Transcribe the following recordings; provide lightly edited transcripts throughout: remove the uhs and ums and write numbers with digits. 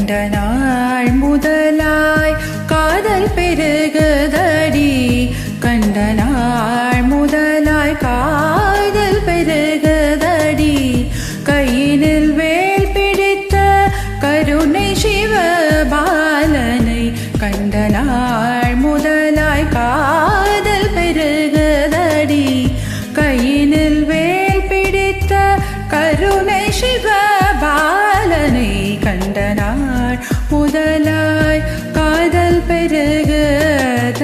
கண்ட நாள் முதலாய் காதல் பெருகுதடி, கண்ட நாள் முதலாய் காதல் பெருகுதடி. கையினில் வேல் பிடித்த கருணை சிவபாலனை கண்ட நாள் முதலாய் காதல் பெருகுதடி. கையினில் வேல் பிடித்த கருணை சிவபாலனை கண்ட நாள் முதலாய் காதல் பெருகுதடி.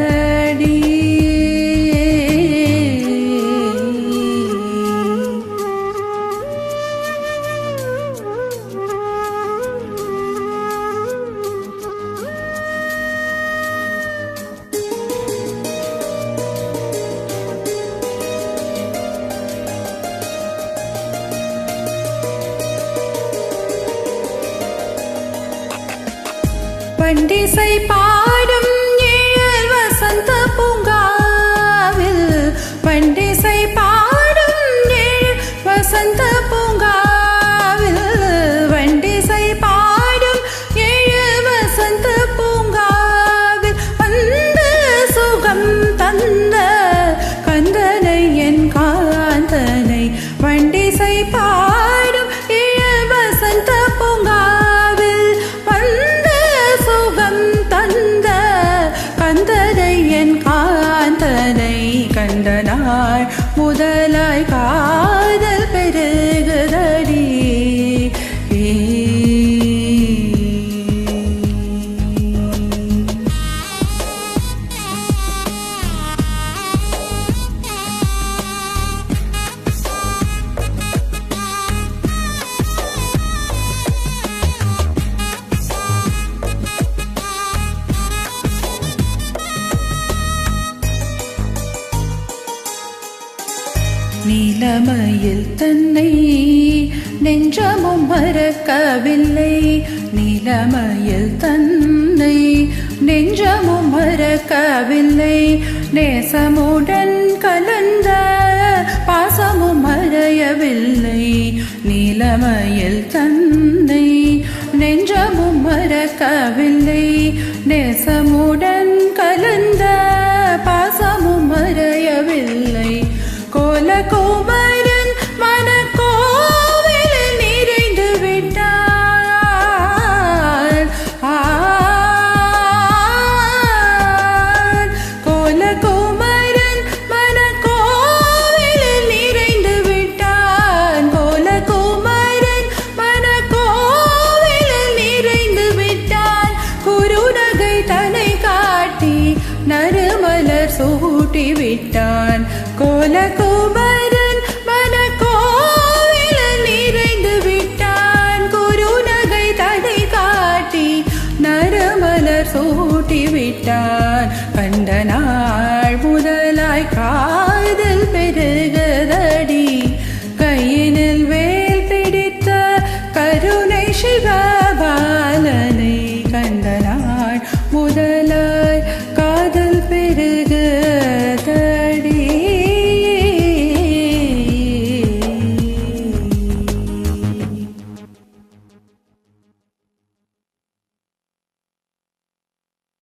பண்டிசை பாடும் ஏழல் வசந்த பூங்காவில், பண்டிசை பாடும் ஏழல் வசந்த பூங்காவில், வண்டிசை பாடும் ஏழல் வசந்த பூங்காவில் அந்த சுகம் தந்த கந்தனை என் காந்தனை. வண்டிசை பாடும் ஏழல் வசந்த பூங்காவில் கந்தனை என் காந்தனை கண்ட நாள் முதலாய் காதல் பெருகுதடி. நீலமயில் தன்னை நெஞ்சமும் மறக்கவில்லை, நீலமயில் தன்னை நெஞ்சமும் மறக்கவில்லை. நேசமுடன் கலந்த பாசமும் மறையவில்லை, நீலமயில் தன்னை நெஞ்சமும் மறக்கவில்லை. நேசமுடன் கலந்த பாசமும் மறையவில்லை. கோலகுமரன் மனக்கோவில் நிறைந்து விட்டான், கோலகுமரன் மனக்கோவில் நிறைந்து விட்டான், கோலகுமரன் மனக்கோவில் நிறைந்து விட்டான். குறுநகை தனை காட்டி நறுமலர் சூட்டி விட்டான், கோலகுமரன் மனக்கோவில் நிறைந்து விட்டான். குறுநகை தடை காட்டி நறுமலர் சூட்டி விட்டான்.